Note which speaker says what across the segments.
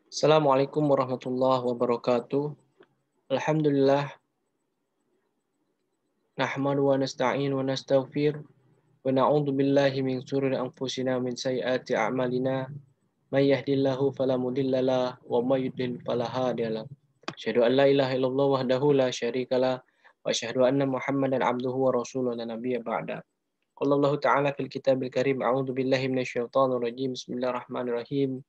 Speaker 1: Assalamualaikum warahmatullahi wabarakatuh. Alhamdulillah, nahmadu wa nasta'in wa nastaghfir wa na'udzu billahi min shururi anfusina min sayyiati a'malina. May yahdihillahu fala mudhillalah wa may yudlil fala hadiyalah. Asyhadu an la ilaha illallah wahdahu la syarikalah wa asyhadu anna Muhammadan abduhu wa rasuluhu la nabiyya ba'da. Qala Allah ta'ala fil kitabil karim a'udzu billahi minasyaitonir rajim. Bismillahirrahmanirrahim.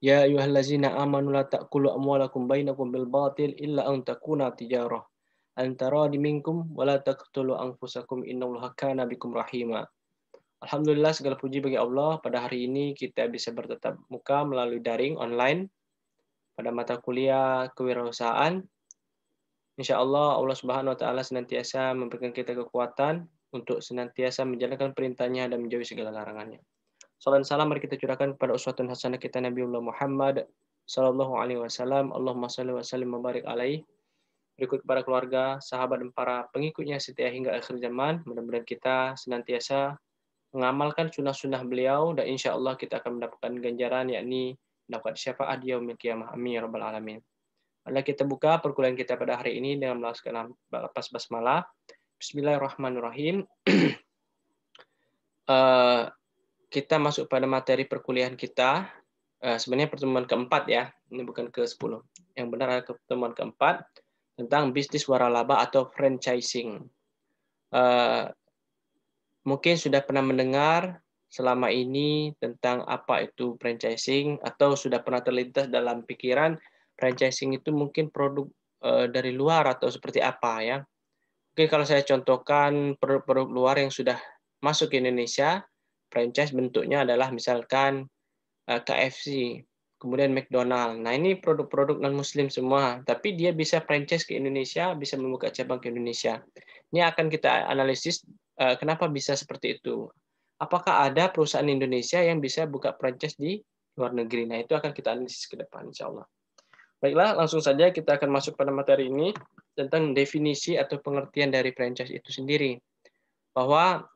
Speaker 1: Ya ayyuhallazina amanu la ta'kulu amwalakum bainakum bil batil illa an takuna tijarah antara minkum wa la taqtulu anfusakum innallaha kana bikum rahima. Alhamdulillah segala puji bagi Allah, pada hari ini kita bisa bertatap muka melalui daring online pada mata kuliah kewirausahaan. Insyaallah Allah Subhanahu wa taala senantiasa memberikan kita kekuatan untuk senantiasa menjalankan perintahnya dan menjauhi segala larangannya. Salam salam mari kita curahkan kepada uswatun hasanah kita Nabiullah Muhammad sallallahu alaihi wasallam. Allahumma shalli wa sallim wa barik alaihi. Berikut kepada keluarga, sahabat dan para pengikutnya setia hingga akhir zaman. Mudah-mudahan kita senantiasa mengamalkan sunnah-sunnah beliau dan insya Allah kita akan mendapatkan ganjaran yakni mendapat syafaat di yaumil qiyamah. Amin ya rabbal alamin. Mari kita buka perkuliahan kita pada hari ini dengan melaksanakan lapas basmalah. Bismillahirrahmanirrahim. Kita masuk pada materi perkuliahan kita. Sebenarnya pertemuan keempat ya, ini bukan ke-10. Yang benar adalah pertemuan keempat tentang bisnis waralaba atau franchising. Mungkin sudah pernah mendengar selama ini tentang apa itu franchising atau sudah pernah terlintas dalam pikiran franchising itu mungkin produk dari luar atau seperti apa ya. Mungkin kalau saya contohkan produk-produk luar yang sudah masuk ke Indonesia, franchise bentuknya adalah misalkan KFC, kemudian McDonald. Nah, ini produk-produk non-muslim semua, tapi dia bisa franchise ke Indonesia, bisa membuka cabang ke Indonesia. Ini akan kita analisis kenapa bisa seperti itu. Apakah ada perusahaan Indonesia yang bisa buka franchise di luar negeri? Nah, itu akan kita analisis ke depan, insya Allah. Baiklah, langsung saja kita akan masuk pada materi ini tentang definisi atau pengertian dari franchise itu sendiri. Bahwa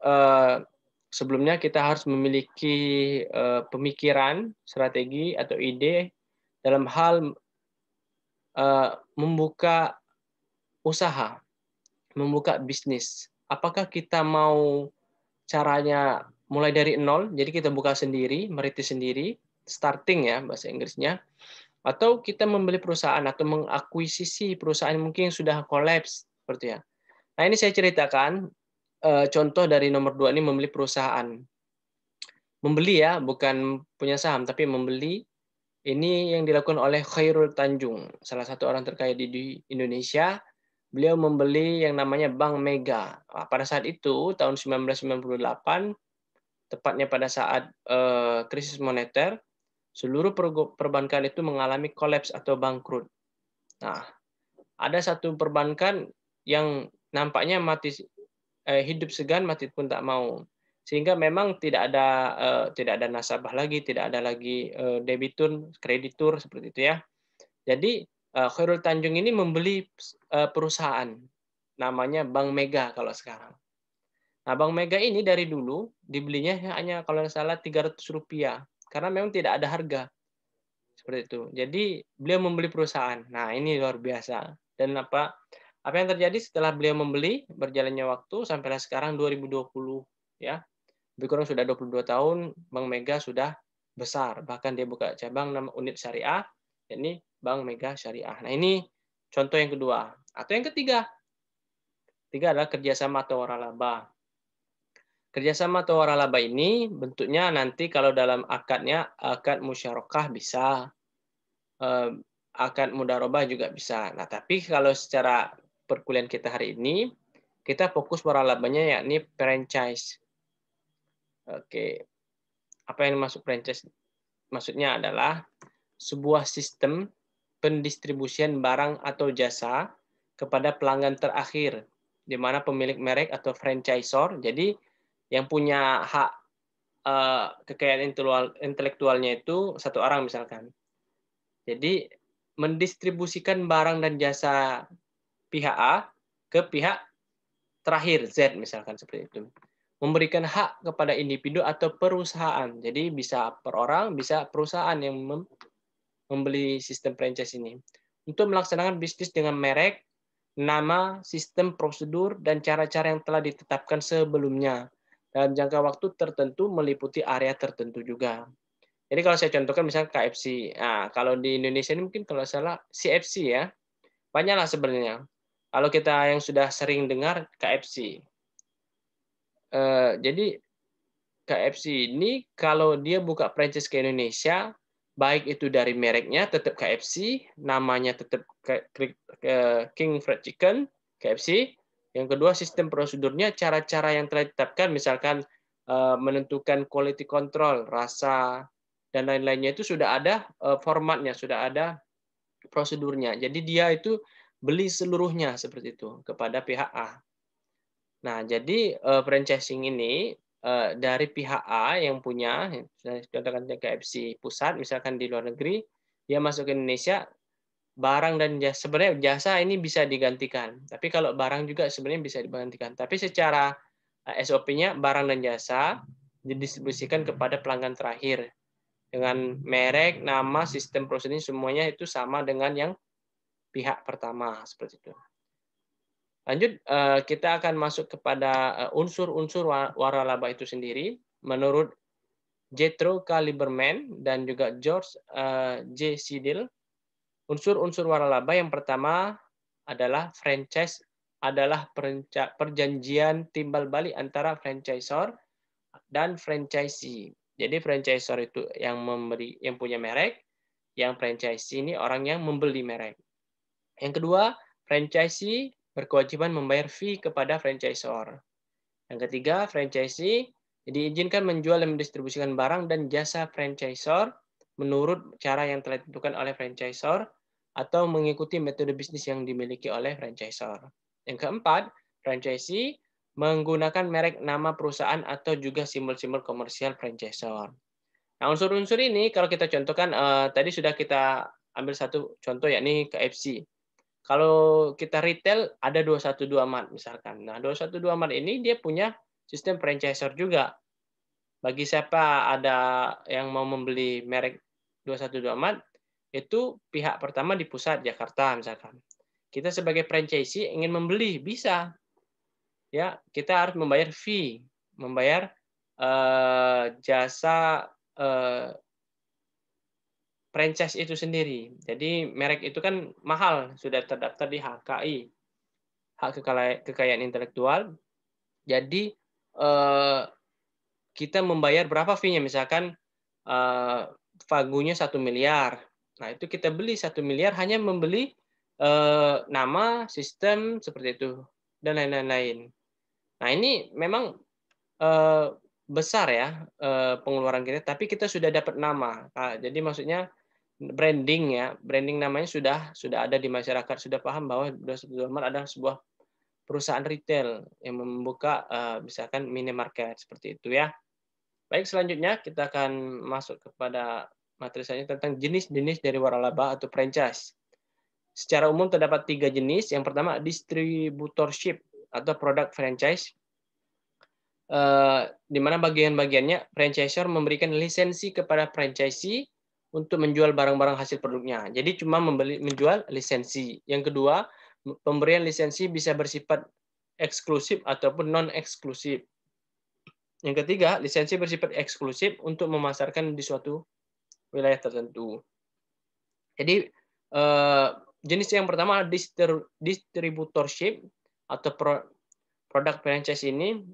Speaker 1: sebelumnya kita harus memiliki pemikiran, strategi atau ide dalam hal membuka usaha, membuka bisnis. Apakah kita mau caranya mulai dari nol, jadi kita buka sendiri, merintis sendiri, starting ya bahasa Inggrisnya, atau kita membeli perusahaan atau mengakuisisi perusahaan mungkin sudah kolaps seperti ya. Nah, ini saya ceritakan contoh dari nomor 2 ini membeli perusahaan. Membeli ya, bukan punya saham, tapi membeli. Ini yang dilakukan oleh Khairul Tanjung, salah satu orang terkaya di Indonesia. Beliau membeli yang namanya Bank Mega. Pada saat itu, tahun 1998, tepatnya pada saat krisis moneter, seluruh perbankan itu mengalami kolaps atau bangkrut. Nah, ada satu perbankan yang nampaknya mati hidup segan mati pun tak mau, sehingga memang tidak ada nasabah lagi, tidak ada lagi debitur, kreditur seperti itu ya. Jadi Khairul Tanjung ini membeli perusahaan namanya Bank Mega kalau sekarang. Nah, Bank Mega ini dari dulu dibelinya hanya kalau tidak salah Rp300 karena memang tidak ada harga seperti itu. Jadi beliau membeli perusahaan. Nah, ini luar biasa. Dan apa yang terjadi setelah beliau membeli, berjalannya waktu sampai sekarang 2020 ya. Lebih kurang sudah 22 tahun Bank Mega sudah besar. Bahkan dia buka cabang nama unit syariah, yakni Bank Mega Syariah. Nah, ini contoh yang kedua. Atau yang ketiga. Ketiga adalah kerjasama atau waralaba. Kerjasama atau waralaba ini bentuknya nanti kalau dalam akadnya, akad musyarakah bisa, akad mudharabah juga bisa. Nah, tapi kalau secara perkuliahan kita hari ini, kita fokus waralabanya yakni franchise. Oke. Apa yang masuk franchise? Maksudnya adalah sebuah sistem pendistribusian barang atau jasa kepada pelanggan terakhir, di mana pemilik merek atau franchisor, jadi yang punya hak kekayaan intelektualnya itu satu orang misalkan. Jadi mendistribusikan barang dan jasa pihak A ke pihak terakhir Z misalkan seperti itu. Memberikan hak kepada individu atau perusahaan. Jadi bisa per orang, bisa perusahaan yang membeli sistem franchise ini. Untuk melaksanakan bisnis dengan merek, nama, sistem, prosedur, dan cara-cara yang telah ditetapkan sebelumnya. Dalam jangka waktu tertentu meliputi area tertentu juga. Jadi kalau saya contohkan misalnya KFC. Nah, kalau di Indonesia ini mungkin kalau salah CFC ya. Banyaklah sebenarnya. Kalau kita yang sudah sering dengar KFC. Jadi KFC ini kalau dia buka franchise ke Indonesia, baik itu dari mereknya tetap KFC, namanya tetap King Fried Chicken, KFC. Yang kedua, sistem prosedurnya, cara-cara yang telah ditetapkan, misalkan menentukan quality control, rasa, dan lain-lainnya itu sudah ada formatnya, sudah ada prosedurnya. Jadi dia itu beli seluruhnya seperti itu kepada pihak A. Nah, jadi franchising ini dari pihak A yang punya, contohkan KFC pusat, misalkan di luar negeri, dia masuk ke Indonesia, barang dan jasa, sebenarnya jasa ini bisa digantikan. Tapi kalau barang juga sebenarnya bisa digantikan. Tapi secara SOP-nya barang dan jasa didistribusikan kepada pelanggan terakhir dengan merek, nama, sistem prosedur semuanya itu sama dengan yang pihak pertama seperti itu. Lanjut, kita akan masuk kepada unsur-unsur waralaba itu sendiri. Menurut Jethro K. Lieberman dan juga George J. Siddle, unsur-unsur waralaba yang pertama adalah franchise adalah perjanjian timbal balik antara franchisor dan franchisee. Jadi franchisor itu yang punya merek, yang franchisee ini orang yang membeli merek. Yang kedua, franchisee berkewajiban membayar fee kepada franchisor. Yang ketiga, franchisee diizinkan menjual dan mendistribusikan barang dan jasa franchisor menurut cara yang telah ditentukan oleh franchisor atau mengikuti metode bisnis yang dimiliki oleh franchisor. Yang keempat, franchisee menggunakan merek nama perusahaan atau juga simbol-simbol komersial franchisor. Nah, unsur-unsur ini kalau kita contohkan, tadi sudah kita ambil satu contoh yakni KFC. Kalau kita retail ada 212 Mart misalkan. Nah, 212 Mart ini dia punya sistem franchisor juga. Bagi siapa ada yang mau membeli merek 212 Mart, itu pihak pertama di pusat Jakarta misalkan. Kita sebagai franchisee ingin membeli, bisa. Ya, kita harus membayar fee, membayar jasa franchise itu sendiri. Jadi merek itu kan mahal, sudah terdaftar di HKI, hak kekayaan intelektual. Jadi kita membayar berapa fee-nya, misalkan valuenya 1 miliar. Nah, itu kita beli 1 miliar hanya membeli nama, sistem seperti itu dan lain-lain. Nah, ini memang besar ya pengeluaran kita, tapi kita sudah dapat nama. Nah, jadi maksudnya branding ya, branding namanya sudah ada di masyarakat, sudah paham bahwa 212 Mart adalah sebuah perusahaan retail yang membuka misalkan minimarket seperti itu ya. Baik, selanjutnya kita akan masuk kepada materi selanjutnya tentang jenis-jenis dari waralaba atau franchise. Secara umum terdapat 3 jenis. Yang pertama distributorship atau product franchise, di mana bagian-bagiannya franchisor memberikan lisensi kepada franchisee untuk menjual barang-barang hasil produknya. Jadi cuma menjual lisensi. Yang kedua, pemberian lisensi bisa bersifat eksklusif ataupun non-eksklusif. Yang ketiga, lisensi bersifat eksklusif untuk memasarkan di suatu wilayah tertentu. Jadi jenis yang pertama distributorship atau produk franchise ini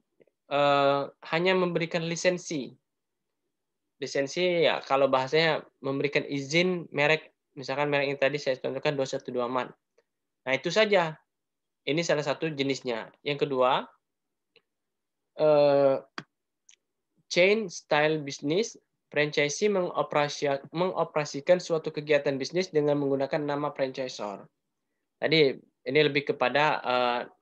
Speaker 1: hanya memberikan lisensi. Lisensi ya kalau bahasanya memberikan izin merek, misalkan merek yang tadi saya contohkan 212 Mart. Nah, itu saja. Ini salah satu jenisnya. Yang kedua, chain style business, franchisee mengoperasikan suatu kegiatan bisnis dengan menggunakan nama franchisor. Tadi ini lebih kepada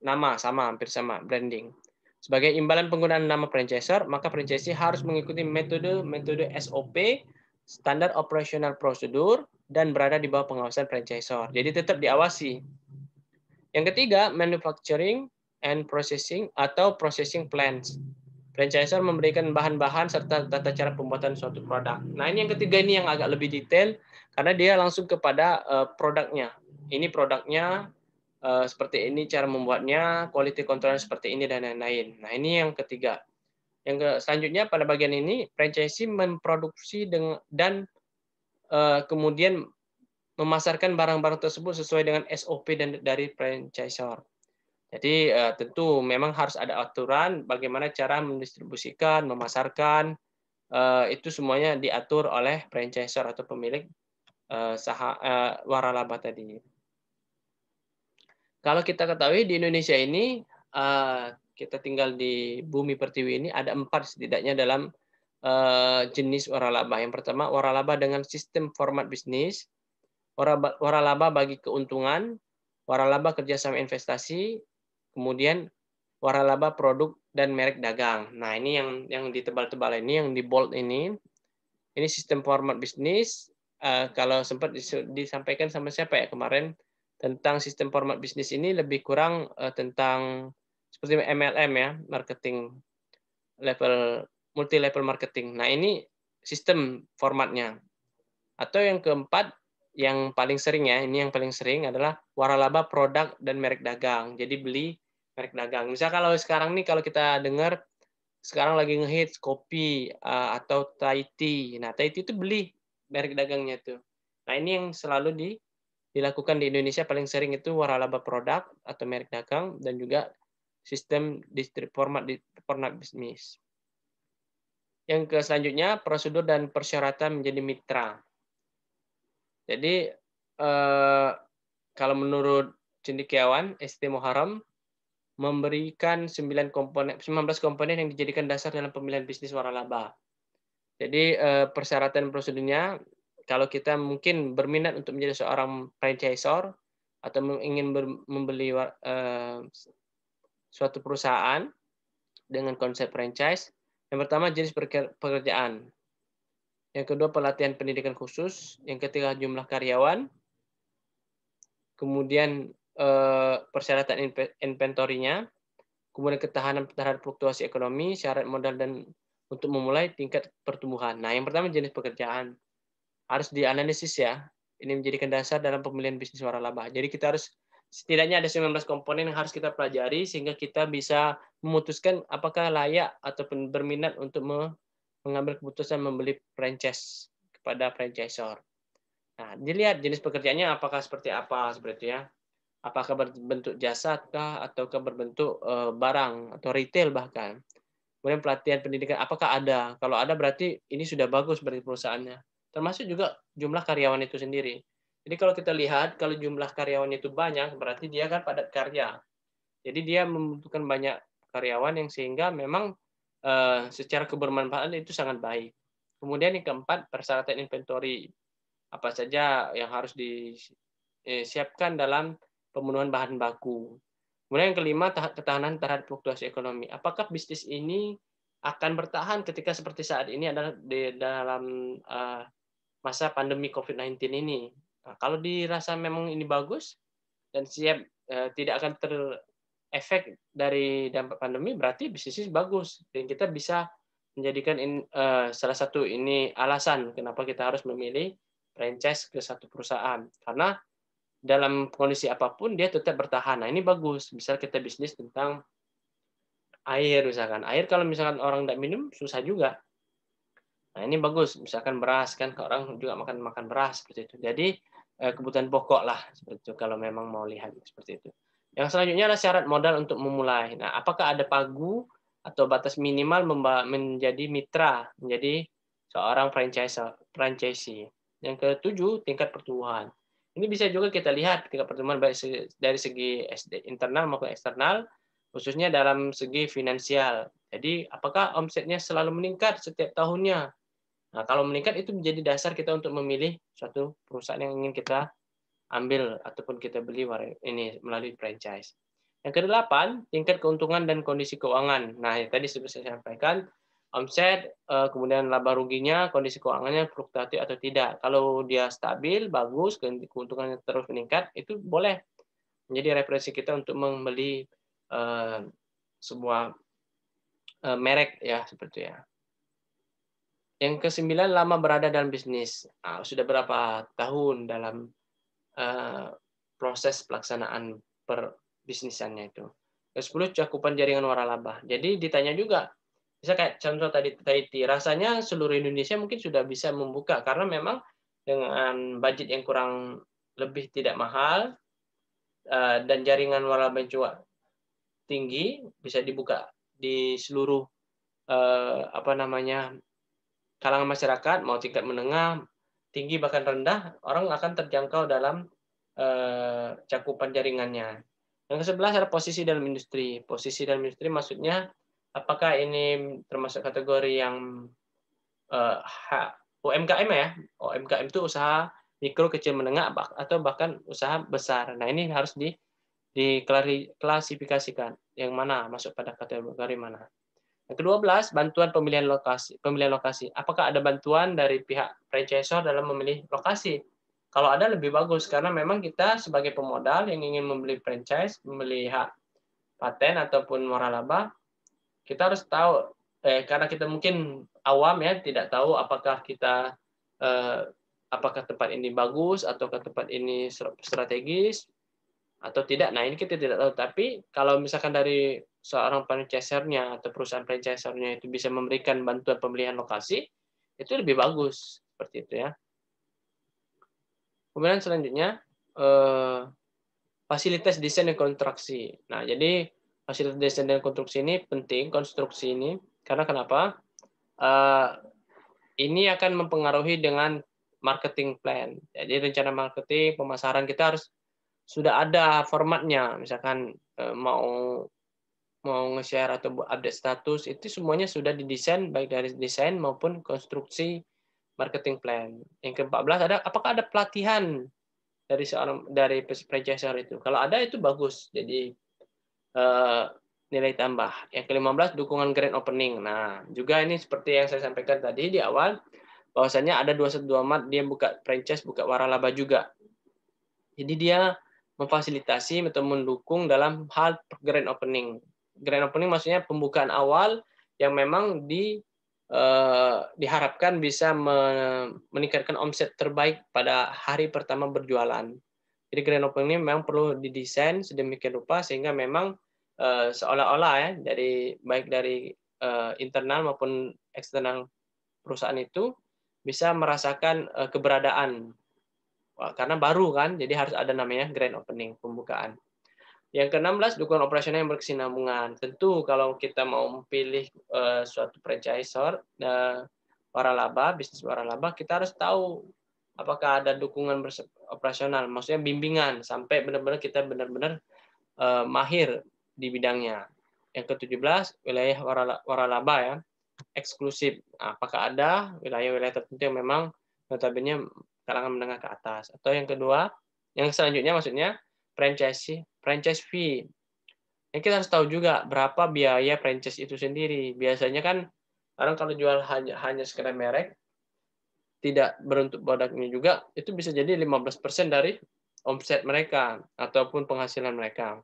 Speaker 1: nama, hampir sama, branding. Sebagai imbalan penggunaan nama franchisor, maka franchisee harus mengikuti metode SOP, standar operational procedure, dan berada di bawah pengawasan franchisor. Jadi tetap diawasi. Yang ketiga, manufacturing and processing atau processing plants. Franchisor memberikan bahan-bahan serta tata cara pembuatan suatu produk. Nah, ini yang ketiga, ini yang agak lebih detail karena dia langsung kepada produknya. Ini produknya seperti ini cara membuatnya, quality control seperti ini dan lain-lain. Nah, ini yang ketiga. Yang selanjutnya pada bagian ini franchisee memproduksi dan kemudian memasarkan barang-barang tersebut sesuai dengan SOP dari franchisor. Jadi tentu memang harus ada aturan bagaimana cara mendistribusikan, memasarkan, itu semuanya diatur oleh franchisor atau pemilik waralaba tadi. Kalau kita ketahui di Indonesia ini, kita tinggal di bumi pertiwi ini ada 4 setidaknya dalam jenis waralaba. Yang pertama waralaba dengan sistem format bisnis, waralaba bagi keuntungan, waralaba kerjasama investasi, kemudian waralaba produk dan merek dagang. Nah, ini yang ditebal-tebal ini, yang di bold ini sistem format bisnis. Kalau sempat disampaikan sama siapa ya kemarin tentang sistem format bisnis ini lebih kurang tentang seperti MLM ya, marketing level multi level marketing. Nah, ini sistem formatnya. Atau yang keempat, yang paling sering ya, ini yang paling sering adalah waralaba produk dan merek dagang. Jadi beli merek dagang. Misal kalau sekarang nih kalau kita dengar sekarang lagi ngehits kopi atau Thai tea. Nah, Thai tea itu beli merek dagangnya tuh. Nah, ini yang selalu dilakukan di Indonesia paling sering itu waralaba produk atau merek dagang dan juga sistem format bisnis. Yang selanjutnya prosedur dan persyaratan menjadi mitra. Jadi kalau menurut cendekiawan ST Muharrem memberikan 19 komponen yang dijadikan dasar dalam pemilihan bisnis waralaba. Jadi persyaratan prosedurnya kalau kita mungkin berminat untuk menjadi seorang franchisor atau ingin membeli suatu perusahaan dengan konsep franchise, yang pertama jenis pekerjaan. Yang kedua pelatihan pendidikan khusus, yang ketiga jumlah karyawan, kemudian persyaratan inventorinya, kemudian ketahanan terhadap fluktuasi ekonomi, syarat modal dan untuk memulai tingkat pertumbuhan. Nah, yang pertama jenis pekerjaan. Harus dianalisis ya. Ini menjadikan dasar dalam pemilihan bisnis waralaba. Jadi kita harus setidaknya ada 19 komponen yang harus kita pelajari sehingga kita bisa memutuskan apakah layak ataupun berminat untuk mengambil keputusan membeli franchise kepada franchisor. Nah, dilihat jenis pekerjaannya apakah seperti apa seperti ya. Apakah berbentuk jasa kah ataukah berbentuk barang atau retail bahkan. Kemudian pelatihan pendidikan apakah ada? Kalau ada berarti ini sudah bagus berarti perusahaannya. Termasuk juga jumlah karyawan itu sendiri. Jadi kalau kita lihat kalau jumlah karyawan itu banyak berarti dia kan padat karya. Jadi dia membutuhkan banyak karyawan yang sehingga memang secara kebermanfaatan itu sangat baik. Kemudian yang keempat persyaratan inventory. Apa saja yang harus disiapkan dalam pemenuhan bahan baku. Kemudian yang kelima, ketahanan terhadap fluktuasi ekonomi. Apakah bisnis ini akan bertahan ketika seperti saat ini adalah di dalam masa pandemi COVID-19 ini? Nah, kalau dirasa memang ini bagus dan siap tidak akan terefek dari dampak pandemi, berarti bisnis bagus dan kita bisa menjadikan salah satu ini alasan kenapa kita harus memilih franchise ke satu perusahaan karena dalam kondisi apapun dia tetap bertahan. Nah, ini bagus. Misal kita bisnis tentang air misalkan. Air kalau misalkan orang tidak minum susah juga. Nah, ini bagus. Misalkan beras kan orang juga makan beras seperti itu. Jadi kebutuhan pokok lah seperti itu kalau memang mau lihat seperti itu. Yang selanjutnya adalah syarat modal untuk memulai. Nah, apakah ada pagu atau batas minimal menjadi mitra, menjadi seorang franchisee. Yang ketujuh, tingkat pertumbuhan. Ini bisa juga kita lihat tingkat pertumbuhan baik dari segi internal maupun eksternal, khususnya dalam segi finansial. Jadi, apakah omsetnya selalu meningkat setiap tahunnya? Nah, kalau meningkat itu menjadi dasar kita untuk memilih suatu perusahaan yang ingin kita ambil ataupun kita beli ini melalui franchise. Yang kedelapan, tingkat keuntungan dan kondisi keuangan. Nah, tadi sudah saya sampaikan, omset, kemudian laba ruginya, kondisi keuangannya fluktuatif atau tidak. Kalau dia stabil, bagus, keuntungannya terus meningkat, itu boleh menjadi referensi kita untuk membeli sebuah merek ya seperti ya. Yang ke-9 lama berada dalam bisnis. Sudah berapa tahun dalam proses pelaksanaan perbisnisannya itu. Ke-10 cakupan jaringan waralaba. Jadi ditanya juga, bisa kayak contoh tadi Tahiti, rasanya seluruh Indonesia mungkin sudah bisa membuka karena memang dengan budget yang kurang lebih tidak mahal dan jaringan waralaba yang juga tinggi bisa dibuka di seluruh apa namanya kalangan masyarakat, mau tingkat menengah, tinggi bahkan rendah, orang akan terjangkau dalam cakupan jaringannya. Yang ke-11 adalah posisi dalam industri. Posisi dalam industri maksudnya apakah ini termasuk kategori yang UMKM ya? UMKM itu usaha mikro, kecil, menengah, atau bahkan usaha besar. Nah ini harus diklasifikasikan yang mana masuk pada kategori mana. Yang ke-12, bantuan pemilihan lokasi. Pemilihan lokasi. Apakah ada bantuan dari pihak franchisor dalam memilih lokasi? Kalau ada lebih bagus karena memang kita sebagai pemodal yang ingin membeli franchise, membeli hak paten ataupun waralaba, kita harus tahu karena kita mungkin awam ya, tidak tahu apakah kita apakah tempat ini bagus ataukah tempat ini strategis atau tidak. Nah, ini kita tidak tahu. Tapi kalau misalkan dari seorang franchiser-nya atau perusahaan franchiser-nya itu bisa memberikan bantuan pemilihan lokasi, itu lebih bagus seperti itu ya. Kemudian selanjutnya fasilitas desain dan konstruksi. Nah, jadi fasilitas desain dan konstruksi ini penting, konstruksi ini karena kenapa? Ini akan mempengaruhi dengan marketing plan. Jadi rencana marketing, pemasaran kita harus sudah ada formatnya. Misalkan mau nge-share atau update status, itu semuanya sudah didesain baik dari desain maupun konstruksi marketing plan. Yang ke-14 apakah ada pelatihan dari franchisor itu? Kalau ada itu bagus. Jadi nilai tambah. Yang ke-15 dukungan grand opening. Nah, juga ini seperti yang saya sampaikan tadi di awal bahwasanya ada 212 Mart dia buka franchise, buka waralaba juga. Jadi dia memfasilitasi atau mendukung dalam hal grand opening. Grand opening maksudnya pembukaan awal yang memang diharapkan bisa meningkatkan omset terbaik pada hari pertama berjualan. Jadi grand opening ini memang perlu didesain sedemikian rupa sehingga memang seolah-olah ya baik dari internal maupun eksternal perusahaan itu bisa merasakan keberadaan karena baru kan, jadi harus ada namanya grand opening, pembukaan. Yang ke-16 dukungan operasional yang berkesinambungan. Tentu kalau kita mau memilih suatu franchisor waralaba, bisnis waralaba, kita harus tahu apakah ada dukungan operasional, maksudnya bimbingan sampai benar-benar kita benar-benar mahir di bidangnya. Yang ke-17 wilayah waralaba ya, eksklusif. Apakah ada wilayah-wilayah tertentu yang memang notabene kalangan menengah ke atas? Atau yang kedua, yang selanjutnya maksudnya franchise fee. Yang kita harus tahu juga berapa biaya franchise itu sendiri. Biasanya kan orang kalau jual hanya sekedar merek, tidak beruntuk produknya juga, itu bisa jadi 15% dari omset mereka ataupun penghasilan mereka.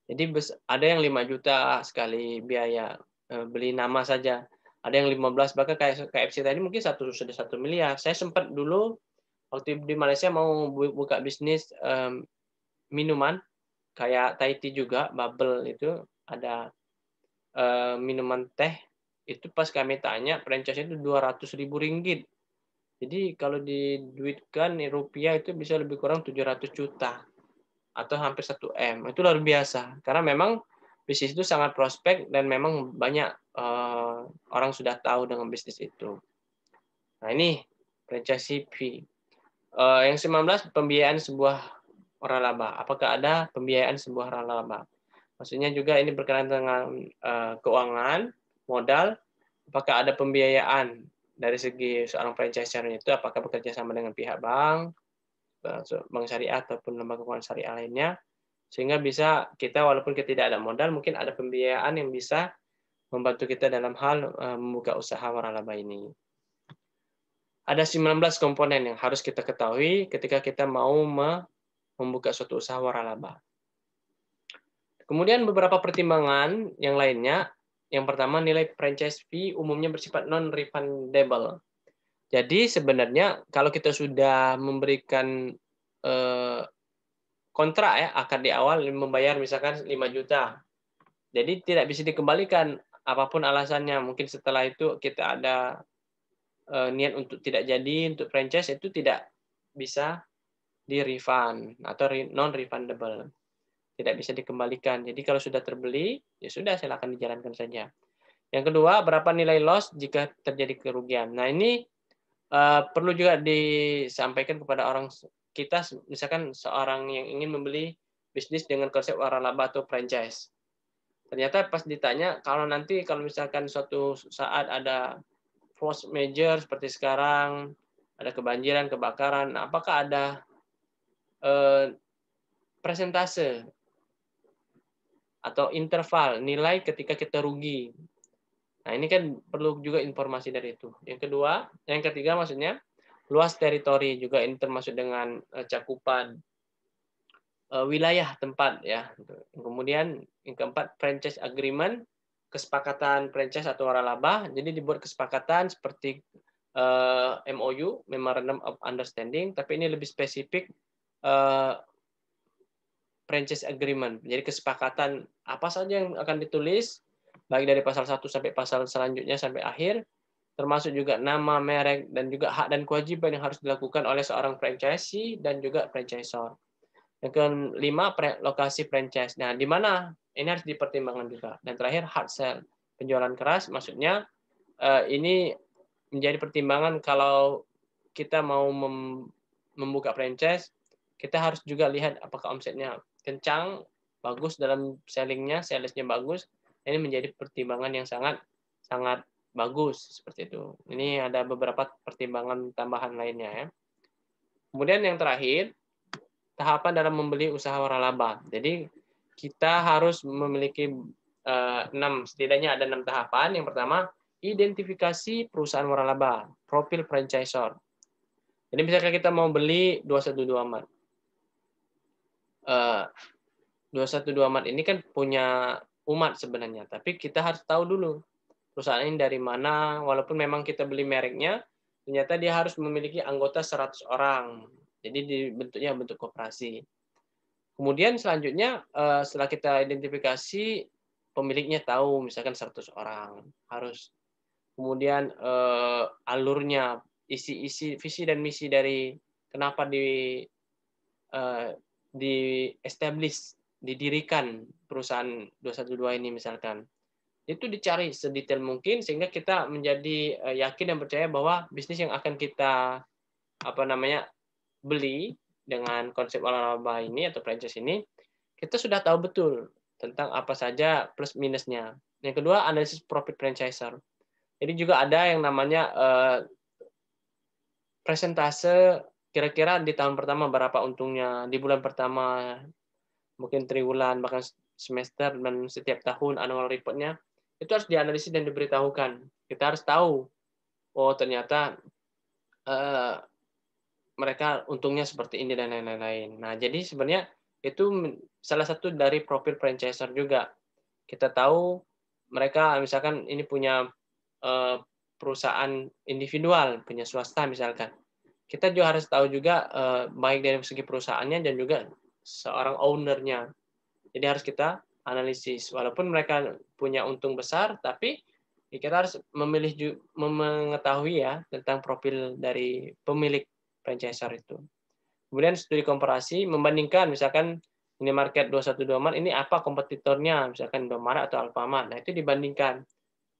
Speaker 1: Jadi ada yang 5 juta sekali biaya beli nama saja. Ada yang 15, bahkan kayak KFC tadi mungkin sudah 1 miliar. Saya sempat dulu waktu di Malaysia mau buka bisnis minuman kayak Tahiti juga, bubble itu ada minuman teh. Itu pas kami tanya franchise itu 200.000 ringgit. Jadi kalau diduitkan rupiah itu bisa lebih kurang 700 juta atau hampir 1 M. Itu luar biasa karena memang bisnis itu sangat prospek dan memang banyak orang sudah tahu dengan bisnis itu. Nah ini franchise fee. Yang 19 pembiayaan sebuah waralaba. Apakah ada pembiayaan sebuah waralaba? Maksudnya juga ini berkenaan dengan keuangan, modal. Apakah ada pembiayaan dari segi seorang franchisor itu? Apakah bekerja sama dengan pihak bank syariah ataupun lembaga keuangan syariah lainnya? Sehingga bisa kita walaupun kita tidak ada modal, mungkin ada pembiayaan yang bisa membantu kita dalam hal membuka usaha waralaba ini. Ada 19 komponen yang harus kita ketahui ketika kita mau membuka suatu usaha waralaba. Kemudian beberapa pertimbangan yang lainnya, Yang pertama, nilai franchise fee umumnya bersifat non-refundable. Jadi sebenarnya kalau kita sudah memberikan kontrak ya, akad di awal membayar misalkan 5 juta. Jadi tidak bisa dikembalikan apapun alasannya. Mungkin setelah itu kita ada niat untuk tidak jadi untuk franchise, itu tidak bisa di-refund atau non-refundable. Tidak bisa dikembalikan. Jadi kalau sudah terbeli, ya sudah silakan dijalankan saja. Yang kedua, berapa nilai loss jika terjadi kerugian. Nah, ini perlu juga disampaikan kepada orang kita, misalkan seorang yang ingin membeli bisnis dengan konsep waralaba atau franchise. Ternyata pas ditanya, kalau misalkan suatu saat ada force major seperti sekarang, ada kebanjiran, kebakaran, apakah ada persentase atau interval nilai ketika kita rugi? Nah, ini kan perlu juga informasi dari itu. Yang ketiga maksudnya luas teritori juga, ini termasuk dengan cakupan wilayah tempat ya. Kemudian yang keempat, franchise agreement, kesepakatan franchise atau waralaba. Jadi dibuat kesepakatan seperti MOU, Memorandum of Understanding, tapi ini lebih spesifik franchise agreement. Jadi kesepakatan apa saja yang akan ditulis, baik dari pasal 1 sampai pasal selanjutnya sampai akhir, termasuk juga nama, merek, dan juga hak dan kewajiban yang harus dilakukan oleh seorang franchisee dan juga franchisor. Yang kelima, lokasi franchise. Nah, di mana? Ini harus dipertimbangkan juga. Dan terakhir, hard sell, penjualan keras. Maksudnya ini menjadi pertimbangan kalau kita mau membuka franchise, kita harus juga lihat apakah omsetnya kencang, bagus dalam sellingnya, salesnya bagus. Ini menjadi pertimbangan yang sangat sangat bagus seperti itu. Ini ada beberapa pertimbangan tambahan lainnya ya. Kemudian yang terakhir, tahapan dalam membeli usaha waralaba. Jadi kita harus memiliki setidaknya ada 6 tahapan. Yang pertama, identifikasi perusahaan waralaba, profil franchisor. Jadi misalkan kita mau beli 212 Mart. 212 Mart ini kan punya umat sebenarnya, tapi kita harus tahu dulu perusahaan ini dari mana, walaupun memang kita beli mereknya, ternyata dia harus memiliki anggota 100 orang. Jadi dibentuknya bentuk koperasi. Kemudian selanjutnya setelah kita identifikasi, pemiliknya tahu misalkan 100 orang harus. Kemudian alurnya, isi visi dan misi dari kenapa di-establish, didirikan perusahaan 212 ini misalkan. Itu dicari sedetail mungkin sehingga kita menjadi yakin dan percaya bahwa bisnis yang akan kita beli dengan konsep waralaba ini atau franchise ini, kita sudah tahu betul tentang apa saja plus minusnya. Yang kedua, analisis profit franchisor. Jadi juga ada yang namanya presentase kira-kira di tahun pertama berapa untungnya, di bulan pertama, mungkin triwulan, bahkan semester, dan setiap tahun annual report-nya, itu harus dianalisis dan diberitahukan. Kita harus tahu, oh ternyata mereka untungnya seperti ini dan lain-lain. Nah, jadi sebenarnya itu salah satu dari profil franchisor juga. Kita tahu mereka misalkan ini punya perusahaan individual, punya swasta misalkan. Kita juga harus tahu juga baik dari segi perusahaannya dan juga seorang owner-nya. Jadi harus kita analisis. Walaupun mereka punya untung besar, tapi kita harus mengetahui ya tentang profil dari pemilik franchisor itu. Kemudian studi komparasi, membandingkan misalkan ini market 212 Mart, ini apa kompetitornya, misalkan Indomaret atau Alfamart. Nah, itu dibandingkan.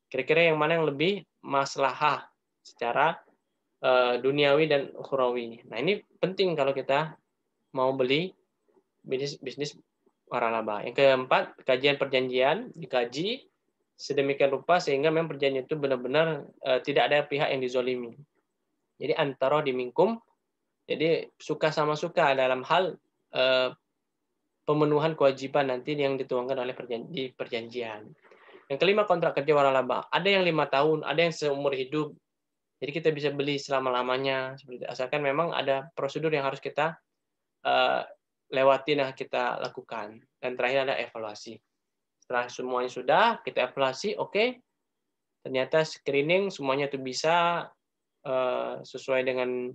Speaker 1: Kira-kira yang mana yang lebih maslahah secara duniawi dan ukhrawi. Nah, ini penting kalau kita mau beli bisnis waralaba. Yang keempat, kajian perjanjian dikaji sedemikian rupa sehingga memang perjanjian itu benar-benar tidak ada pihak yang dizolimi. Jadi antara dimingkum, jadi suka sama suka dalam hal pemenuhan kewajiban nanti yang dituangkan oleh perjanjian. Yang kelima, kontrak kerja waralaba. Ada yang 5 tahun, ada yang seumur hidup. Jadi kita bisa beli selama-lamanya, asalkan memang ada prosedur yang harus kita lewati, kita lakukan. Dan terakhir ada evaluasi. Setelah semuanya sudah, kita evaluasi, oke, ternyata screening semuanya itu bisa sesuai dengan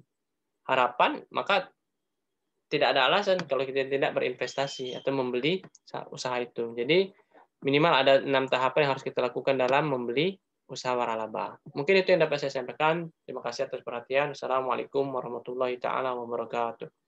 Speaker 1: harapan, maka tidak ada alasan kalau kita tidak berinvestasi atau membeli usaha itu. Jadi minimal ada 6 tahapan yang harus kita lakukan dalam membeli usaha waralaba. Mungkin itu yang dapat saya sampaikan. Terima kasih atas perhatian. Assalamualaikum warahmatullahi taala wabarakatuh.